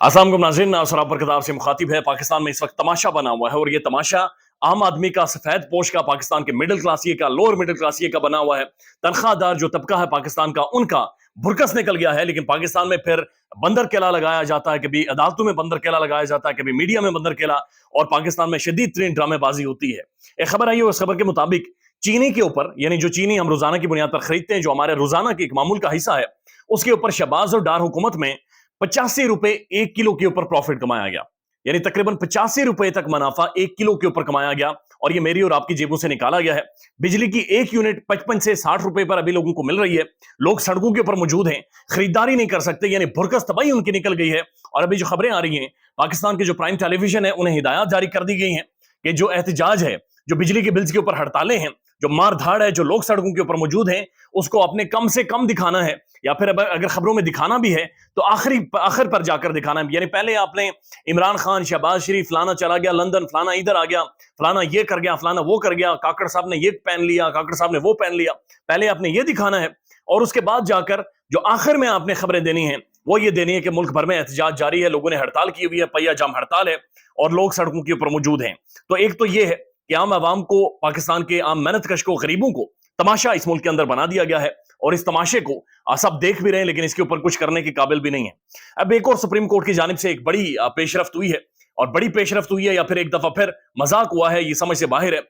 अस्सलाम वालेकुम नाज़रीन, सराब पर किताब से मुखातिब है। पाकिस्तान में इस वक्त तमाशा बना हुआ है और ये तमाशा आम आदमी का, सफेद पोश का, पाकिस्तान के मिडिल क्लासिए का, लोअर मिडिल क्लासिए का बना हुआ है। तनख्वाहदार जो तबका है पाकिस्तान का, उनका भुरकस निकल गया है। लेकिन पाकिस्तान में फिर बंदर केला लगाया जाता है, कभी अदालतों में बंदर केला लगाया जाता है, कभी मीडिया में बंदर केला, और पाकिस्तान में शदीद तरीन ड्रामेबाजी होती है। एक खबर आई है, उस खबर के मुताबिक चीनी के ऊपर, यानी जो चीनी हम रोजाना की बुनियाद पर खरीदते हैं, जो हमारे रोजाना के एक मामूल का हिस्सा है, उसके ऊपर शहबाज और डार हुकूमत में 85 रुपए 1 किलो के ऊपर प्रॉफिट कमाया गया। यानी तकरीबन 85 रुपए तक मुनाफा 1 किलो के ऊपर कमाया गया, और ये मेरी और आपकी जेबों से निकाला गया है। बिजली की एक यूनिट 55 से 60 रुपए पर अभी लोगों को मिल रही है। लोग सड़कों के ऊपर मौजूद हैं, खरीदारी नहीं कर सकते, यानी भुरकस तबाही उनकी निकल गई है। और अभी जो खबरें आ रही हैं, पाकिस्तान के जो प्राइम टेलीविजन है, उन्हें हिदायत जारी कर दी गई है कि जो एहतजाज है, जो बिजली के बिल्स के ऊपर हड़तालें हैं, जो मार धाड़ है, जो लोग सड़कों के ऊपर मौजूद हैं, उसको अपने कम से कम दिखाना है, या फिर अगर खबरों में दिखाना भी है तो आखिर पर जाकर दिखाना है। यानी पहले आपने इमरान खान, शहबाज शरीफ, फलाना चला गया लंदन, फलाना इधर आ गया, फलाना ये कर गया, फलाना वो कर गया, काकड़ साहब ने ये पहन लिया, काकड़ साहब ने वो पहन लिया, पहले आपने ये दिखाना है। और उसके बाद जाकर जो आखिर में आपने खबरें देनी है, वो ये देनी है कि मुल्क भर में एहतजाज जारी है, लोगों ने हड़ताल की हुई है, पहिया जाम हड़ताल है, और लोग सड़कों के ऊपर मौजूद हैं। तो एक तो ये है कि आम आवाम को, पाकिस्तान के आम मेहनत कश को, गरीबों को तमाशा इस मुल्क के अंदर बना दिया गया है, और इस तमाशे को सब देख भी रहे हैं, लेकिन इसके ऊपर कुछ करने के काबिल भी नहीं है। अब एक और सुप्रीम कोर्ट की जानिब से एक बड़ी पेशरफ्त हुई है, और बड़ी पेशरफ्त हुई है या फिर एक दफा फिर मजाक हुआ है, ये समझ से बाहर है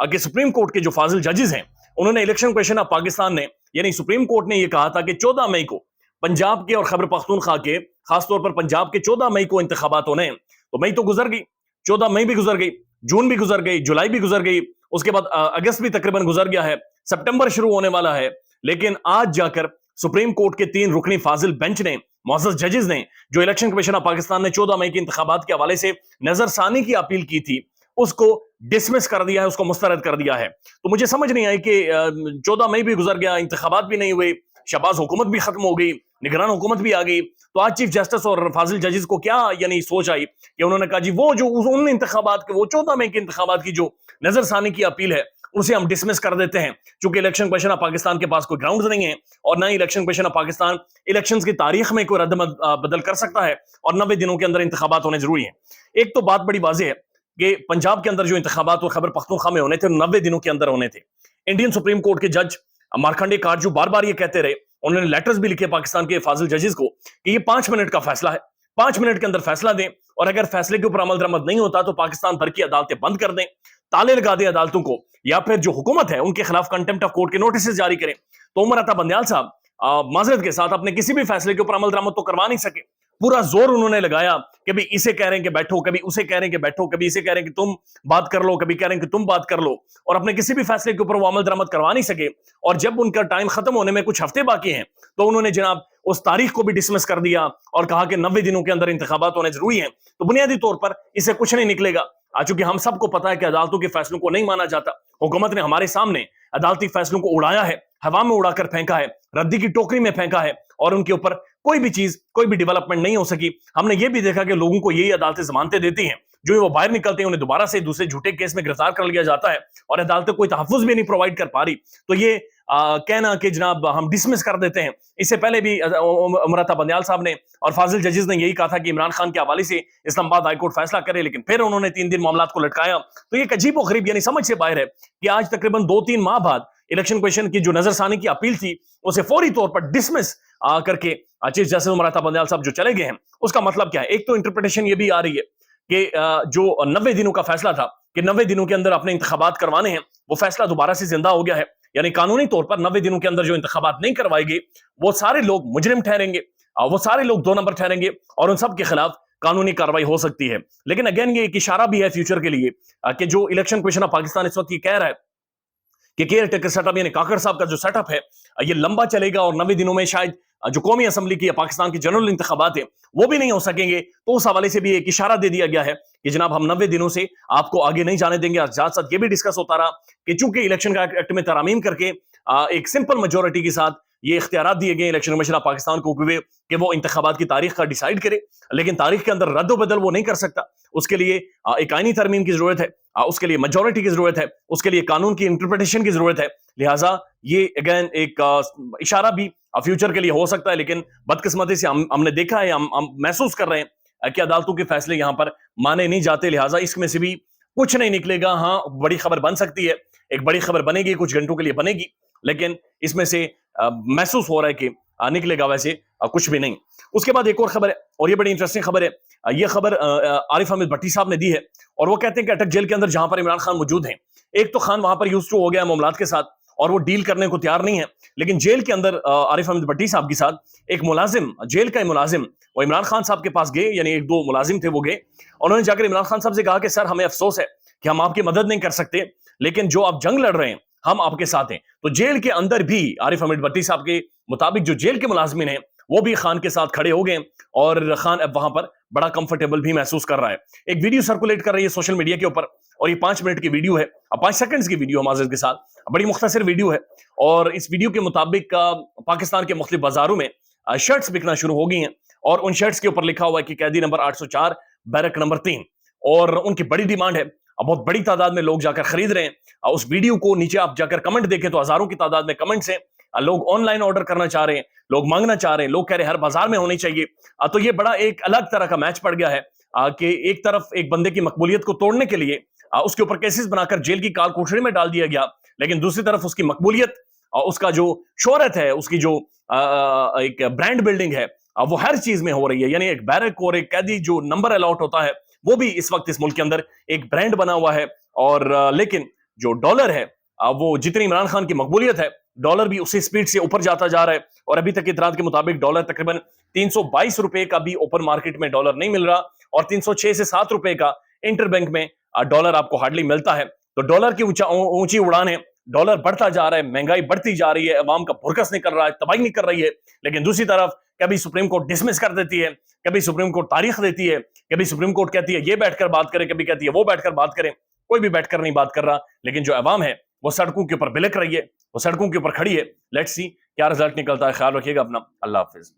कि सुप्रीम कोर्ट के जो फाजिल जजेस हैं, उन्होंने इलेक्शन कमीशन ऑफ पाकिस्तान ने, यानी सुप्रीम कोर्ट ने यह कहा था कि 14 मई को पंजाब के और खैबर पख्तूनख्वा के, खासतौर पर पंजाब के 14 मई को इंतखाबात होने हैं। तो मई तो गुजर गई, 14 मई भी गुजर गई, जून भी गुजर गई, जुलाई भी गुजर गई, उसके बाद अगस्त भी तकरीबन गुजर गया है, सितंबर शुरू होने वाला है। लेकिन आज जाकर सुप्रीम कोर्ट के 3 रुकनी फाजिल बेंच ने, मुअज़्ज़ज़ जजेस ने, जो इलेक्शन कमीशन ऑफ पाकिस्तान ने 14 मई के इंतखाबात के हवाले से नजरसानी की अपील की थी, उसको डिसमिस कर दिया है, उसको मुस्तरद कर दिया है। तो मुझे समझ नहीं आई कि 14 मई भी गुजर गया, इंतखाबात भी नहीं हुए, शहबाज हुकूमत भी खत्म हो गई, निगरान हुकूमत भी आ गई, तो आज चीफ जस्टिस और फाजिल जजेस को क्या यानी सोच आई कि उन्होंने कहा जी वो जो उन इंतखाबात के, वो 14 मई के इंतखाबात की जो नजरसानी की अपील है, उसे हम डिसमिस कर देते हैं, क्योंकि इलेक्शन कमीशन ऑफ पाकिस्तान के पास कोई ग्राउंड नहीं है, और ना ही election commission of Pakistan elections की तारीख में कोई रद्द बदल कर सकता है, और 90 दिनों के अंदर इंतखाबात होने जरूरी है। एक तो बात बड़ी वाज़ेह है कि पंजाब के अंदर जो इंतखाबात और खैबर पख्तूनख्वा में होने थे, 90 दिनों के अंदर होने थे। इंडियन सुप्रीम कोर्ट के जज मार्कंडे कारजू बार बार ये कहते रहे, उन्होंने लेटर्स भी लिखे पाकिस्तान के फाजिल जजेस को कि ये 5 मिनट का फैसला है, 5 मिनट के अंदर फैसला दें, और अगर फैसले के ऊपर अमल दरामद नहीं होता तो पाकिस्तान भर की अदालतें बंद कर दें, ताले लगा दें अदालतों को, या फिर जो हुकूमत है उनके खिलाफ कंटेम्प्ट ऑफ कोर्ट के नोटिस जारी करें। तो उमर अता बंदयाल साहब माजरत के साथ अपने किसी भी फैसले के ऊपर अमल दरामद तो करवा नहीं सके। पूरा जोर उन्होंने लगाया कि भाई इसे कह रहे हैं कि बैठो, कभी उसे कह रहे हैं कि बैठो, कभी इसे कह रहे हैं कि तुम बात कर लो, कभी कह रहे हैं कि तुम बात कर लो, और अपने किसी भी फैसले के ऊपर वो अमल दरामद करवा नहीं सके। और जब उनका टाइम खत्म होने में कुछ हफ्ते बाकी हैं, तो उन्होंने जनाब उस तारीख को भी डिसमिस कर दिया और कहा कि 90 दिनों के अंदर इंतखाबात होने जरूरी हैं। तो बुनियादी तौर पर इससे कुछ नहीं निकलेगा, चूंकि हम सबको पता है कि अदालतों के फैसलों को नहीं माना जाता। हुकूमत ने हमारे सामने अदालती फैसलों को उड़ाया है, हवा में उड़ाकर फेंका है, रद्दी की टोकरी में फेंका है, और उनके ऊपर कोई भी चीज, कोई भी डेवलपमेंट नहीं हो सकी। हमने ये भी देखा कि लोगों को यही अदालतें जमानतें देती हैं, जो वो बाहर निकलते हैं उन्हें दोबारा से दूसरे झूठे केस में गिरफ्तार कर लिया जाता है, और अदालतें कोई तहफ़्फ़ुज़ भी नहीं प्रोवाइड कर पा रही। तो ये कहना कि जनाब हम डिसमिस कर देते हैं, इससे पहले भी उमर अता बंदयाल साहब ने और फाजिल जजेस ने यही कहा था कि इमरान खान के हवाले से इस्लामाबाद हाईकोर्ट फैसला करे, लेकिन फिर उन्होंने 3 दिन मामला को लटकाया। तो ये अजीब व गरीब, यानी समझ से बाहर है कि आज तकरीबन 2-3 माह बाद इलेक्शन कमीशन की जो नजरसानी की अपील थी, उसे फौरी तौर पर डिसमिस करके चीफ जस्टिस उमर अता बंदयाल साहब जो चले गए हैं। उसका मतलब क्या है? एक तो इंटरप्रिटेशन ये भी आ रही है कि जो 90 दिनों का फैसला था कि 90 दिनों के अंदर अपने इंतखाबात करवाने हैं, वो फैसला दोबारा से जिंदा हो गया है। यानी कानूनी तौर पर 90 दिनों के अंदर जो इंतखाबात नहीं करवाएगी, वो सारे लोग मुजरिम ठहरेंगे, वो सारे लोग 2 नंबर ठहरेंगे, और उन सब के खिलाफ कानूनी कार्रवाई हो सकती है। लेकिन अगेन ये एक इशारा भी है फ्यूचर के लिए कि जो इलेक्शन कमीशन ऑफ पाकिस्तान इस वक्त ये कह रहा है कि केयर टेकर सेटअप, यानी काकर साहब का जो सेटअप है, ये लंबा चलेगा, और 90 दिनों में शायद जो कौमी असम्बली की या पाकिस्तान की जनरल इंतखाबात है वो भी नहीं हो सकेंगे। तो उस हवाले से भी एक इशारा दे दिया गया है कि जनाब हम 90 दिनों से आपको आगे नहीं जाने देंगे। साथ साथ ये भी डिस्कस होता रहा कि चूंकि इलेक्शन का एक्ट में तरामीम करके एक सिंपल मेजोरिटी के साथ ये इख्तियारात दिए गए इलेक्शन कमीशन ऑफ पाकिस्तान को कि वो इंतखाबात की तारीख का डिसाइड करे, लेकिन तारीख के अंदर रद्द बदल वो नहीं कर सकता। उसके लिए एक आईनी तरमीम की जरूरत है, उसके लिए मेजोरिटी की जरूरत है, उसके लिए कानून की इंटरप्रिटेशन की जरूरत है। लिहाजा ये अगेन एक इशारा भी फ्यूचर के लिए हो सकता है, लेकिन बदकिस्मती से हमने देखा है, हम महसूस कर रहे हैं کہ عدالتوں کے فیصلے یہاں پر مانے نہیں جاتے، لہٰذا اس میں سے بھی کچھ نہیں نکلے گا. ہاں بڑی خبر بن سکتی ہے، ایک بڑی خبر بنے گی، کچھ گھنٹوں کے لیے بنے گی، لیکن اس میں سے محسوس ہو رہا ہے کہ نکلے گا ویسے کچھ بھی نہیں. اس کے بعد ایک اور خبر ہے، اور یہ بڑی انٹرسٹنگ خبر ہے. یہ خبر عارف احمد بھٹی صاحب نے دی ہے، اور وہ کہتے ہیں کہ اٹک جیل کے اندر جہاں پر عمران خان موجود ہیں، ایک تو خان وہاں پر یوز ٹو ہو گیا معاملات کے ساتھ اور وہ ڈیل کرنے کو تیار نہیں ہے، لیکن جیل کے اندر عارف احمد بھٹی صاحب کے ساتھ ایک ملازم، جیل کا ملازم، وہ عمران خان صاحب کے پاس گئے، یعنی ایک دو ملازم تھے، وہ گئے، انہوں نے جا کر عمران خان صاحب سے کہا کہ سر ہمیں افسوس ہے کہ ہم آپ کی مدد نہیں کر سکتے، لیکن جو آپ جنگ لڑ رہے ہیں ہم آپ کے ساتھ ہیں. تو جیل کے اندر بھی عارف احمد بھٹی صاحب کے مطابق جو جیل کے ملازمین ہیں وہ بھی خان کے ساتھ کھڑے ہو گئے، اور خان اب وہاں پر بڑا کمفرٹیبل بھی محسوس کر رہا ہے. ایک ویڈیو سرکولیٹ کر رہی ہے سوشل میڈیا کے اوپر، اور یہ 5 منٹ کی ویڈیو ہے، 5 سیکنڈز کی ویڈیو معذرت کے ساتھ، بڑی مختصر ویڈیو ہے. اور اس ویڈیو کے مطابق پاکستان کے مختلف بازاروں میں شرٹس بکنا شروع ہو گئی ہیں، اور ان شرٹس کے اوپر لکھا ہوا ہے کہ قیدی نمبر 804 بیرک نمبر 3، اور ان کی بڑی ڈیمانڈ ہے، بہت بڑی تعداد میں لوگ جا کر خرید رہے ہیں. اس ویڈیو کو نیچے آپ جا کر کمنٹ دیکھیں تو ہزاروں کی تعداد میں کمنٹس ہیں، لوگ آن لائن آرڈر کرنا چاہ رہے ہیں، لوگ مانگنا چاہ رہے ہیں، لوگ کہہ رہے ہیں ہر بازار میں ہونی چاہیے. تو یہ بڑا ایک الگ طرح کا میچ پڑ گیا ہے کہ ایک طرف ایک بندے کی مقبولیت کو توڑنے کے لیے اس کے اوپر کیسز بنا کر جیل کی کال کوٹڑی میں ڈال دیا گیا، لیکن دوسری طرف اس کی مقبولیت، اس کا جو شہرت ہے، اس کی جو ایک برانڈ بلڈنگ ہے، وہ ہر چیز میں ہو رہی ہے. یعنی ایک بیرک اور ایک قیدی جو نمبر الاٹ ہوتا ہے وہ بھی اس وقت اس ملک کے اندر ایک برانڈ بنا ہوا ہے. اور لیکن جو ڈالر ہے، وہ جتنی عمران خان کی مقبولیت ہے، ڈالر بھی اسی سپیڈ سے اوپر جاتا جا رہا ہے. اور ابھی تک اطلاعات کے مطابق ڈالر تقریباً 322 روپے کا بھی اوپن مارکیٹ میں ڈالر نہیں مل رہا، اور 306 سے 7 روپے کا انٹر بینک میں ڈالر آپ کو ہارڈلی ملتا ہے. تو ڈالر کی اونچی اڑان ہے، ڈالر بڑھتا جا رہا ہے، مہنگائی بڑھتی جا رہی ہے، عوام کا بھرکس نکل رہا ہے، تباہی نہیں کر رہی ہے. لیکن دوسری طرف کبھی سپریم کورٹ ڈسمس کر دیتی ہے، کبھی سپریم کورٹ تاریخ دیتی ہے، کبھی سپریم کورٹ کہتی ہے یہ بیٹھ کر بات کریں، کبھی کہتی ہے وہ بیٹھ کر بات کریں. کوئی بھی بیٹھ کر نہیں بات کر رہا، لیکن جو عوام ہے وہ سڑکوں کے اوپر بلک رہی ہے، وہ سڑکوں کے اوپر کھڑی ہے. لیٹس سی کیا رزلٹ نکلتا ہے. خیال رکھیے گا اپنا. اللہ حافظ.